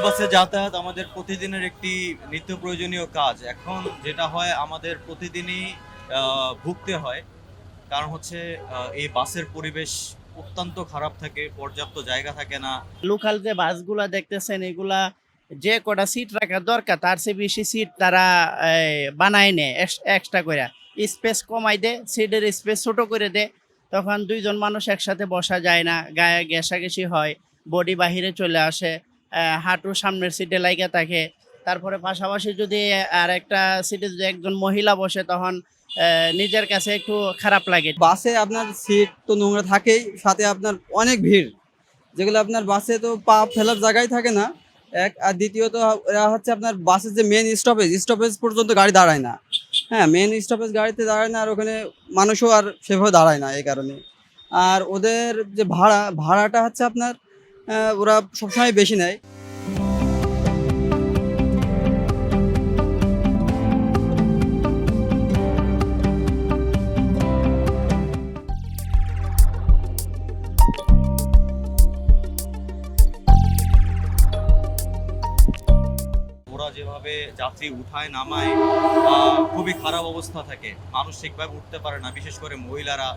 বাসে যাতায়াত আমাদের প্রতিদিনের একটি নিত্য প্রয়োজনীয় কাজ। এখন যেটা হয় আমাদের প্রতিদিনই ভুগতে হয়। কারণ হচ্ছে এই বাসের পরিবেশ অত্যন্ত খারাপ থাকে, পর্যাপ্ত জায়গা থাকে না। লোকাল যে বাসগুলা দেখতেছেন এগুলা যে কটা সিট রাখার দরকার তার চেয়ে বেশি সিট তারা বানায় নেয় এক্সট্রা করে, স্পেস কমাই দে, সিটের স্পেস ছোট করে দে। তখন দুইজন মানুষ একসাথে বসা যায় না, গায়ে ঘেঁষাঘেঁষি হয়, বডি বাহিরে চলে আসে, হাঁটু সামনের সিটে লাইগা থাকে। তারপরে পাশাপাশি যদি আর একটা সিটে যদি একজন মহিলা বসে তখন নিজের কাছে একটু খারাপ লাগে। বাসে আপনার সিট তো নোংরা থাকেই, সাথে আপনার অনেক ভিড়, যেগুলো আপনার বাসে তো পা ফেলার জায়গায় থাকে না। এক আর দ্বিতীয়ত এরা হচ্ছে আপনার বাসের যে মেন স্টপেজ পর্যন্ত গাড়ি দাঁড়ায় না। হ্যাঁ, মেন স্টপেজ গাড়িতে দাঁড়ায় না, আর ওখানে মানুষও আর সেভাবে দাঁড়ায় না এই কারণে। আর ওদের যে ভাড়াটা হচ্ছে আপনার ওরা সবসময় বেশি নেয়। ওরা যেভাবে যাত্রী উঠায় নামায় খুবই খারাপ অবস্থা থাকে, মানুষ ঠিকভাবে উঠতে পারে না, বিশেষ করে মহিলারা।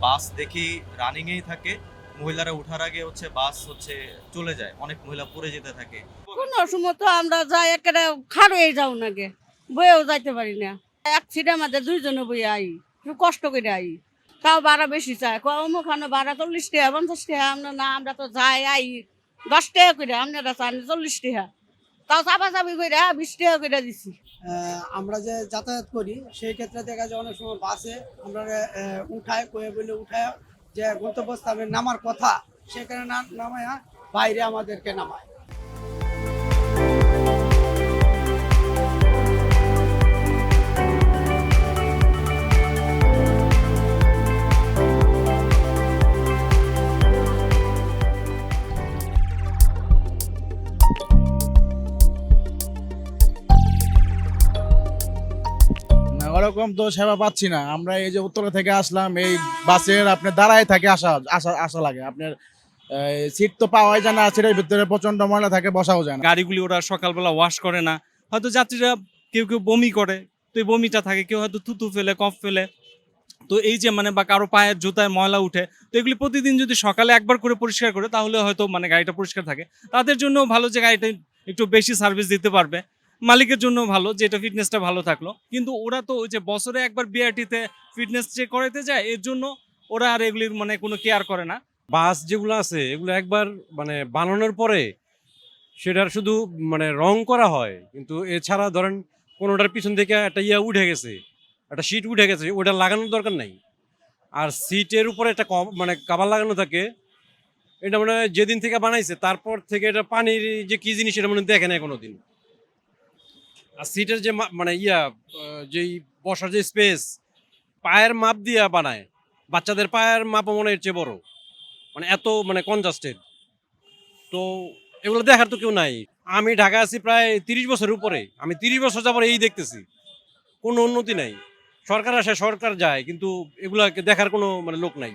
বাস দেখি রানিংয়েই থাকে, মহিলারা উঠার আগে হচ্ছে বাস হচ্ছে চলে যায়, অনেক মহিলা পড়ে যেতে থাকে। কোনো সময় তো আমরা যাই একেবারে খাড় হয়ে যাও নাগে, বইয়েও যাইতে পারি না। এক সিটের মধ্যে দুইজনে বই আই, একটু কষ্ট করে আই, তাও ভাড়া বেশি চায়। ওখানে ভাড়া 40 টাকা 50 টাকা, আমরা না, আমরা তো যাই আই 10 টাকা করে, আপনারা চান 40 টাকা, তাও চাপাচাপি করে 20 টাকা করে দিছি। আমরা যে যাতায়াত করি সেই ক্ষেত্রে দেখা যায় অনেক সময় বাসে আমরা উঠায় কয়ে বলে উঠায় যে গন্তব্যস্থানে নামার কথা সেখানে না নামায় বাইরে আমাদেরকে নামায়। না, ওরকম তো সেবা পাচ্ছি না। আমরা এই যে উত্তরা থেকে আসলাম, এই বাসের আপনার দাঁড়ায় থাকে, আসা লাগে আপনার। সিট তো পাওয়াই যায় না, সিটের ভিতরে প্রচন্ড ময়লা থাকে, বসাও যায় না। গাড়িগুলি ওরা সকালবেলা ওয়াশ করে না, হয়তো যাত্রীরা কেউ কেউ বমি করে, তো এই বমিটা থাকে, কেউ হয়তো থুতু ফেলে, কফ ফেলে। তো এই যে মানে বা কারো পায়ের জুতায় ময়লা উঠে, তো এগুলি প্রতিদিন যদি সকালে একবার করে পরিষ্কার করে তাহলে হয়তো মানে গাড়িটা পরিষ্কার থাকে। তাদের জন্য ভালো যে গাড়িটা একটু বেশি সার্ভিস দিতে পারবে, মালিকের জন্য ভালো যে এটা ফিটনেসটা ভালো থাকলো। কিন্তু ওরা তো ওই যে বছরে একবার বিআরটিতে ফিটনেস চেক করাতে যায়, এর জন্য ওরা আর এগুলির মানে কোনো কেয়ার করে না। বাস যেগুলো আছে এগুলো একবার মানে বানানোর পরে সেটার শুধু মানে রং করা হয়, কিন্তু এছাড়া ধরেন কোনোটার পিছন থেকে একটা উঠে গেছে, একটা সিট উঠে গেছে, ওটা লাগানোর দরকার নাই। আর সিটের উপরে একটা মানে কাভার লাগানো থাকে, এটা মানে যেদিন থেকে বানাইছে তারপর থেকে এটা পানির যে কি জিনিস এটা মানে দেখে নেয় কোনোদিন। আর সিটের যে মানে যেই বসার যে স্পেস, পায়ের মাপ দিয়ে বানায়, বাচ্চাদের পায়ের মাপও মনে এর চেয়ে বড়, মানে এত মানে কনজাস্টেড। তো এগুলো দেখার তো কেউ নাই। আমি ঢাকা আছি প্রায় 30 বছরের উপরে, আমি 30 বছর যাবত এই দেখতেছি, কোনো উন্নতি নাই। সরকার আসে, সরকার যায়, কিন্তু এগুলাকে দেখার কোনো মানে লোক নাই।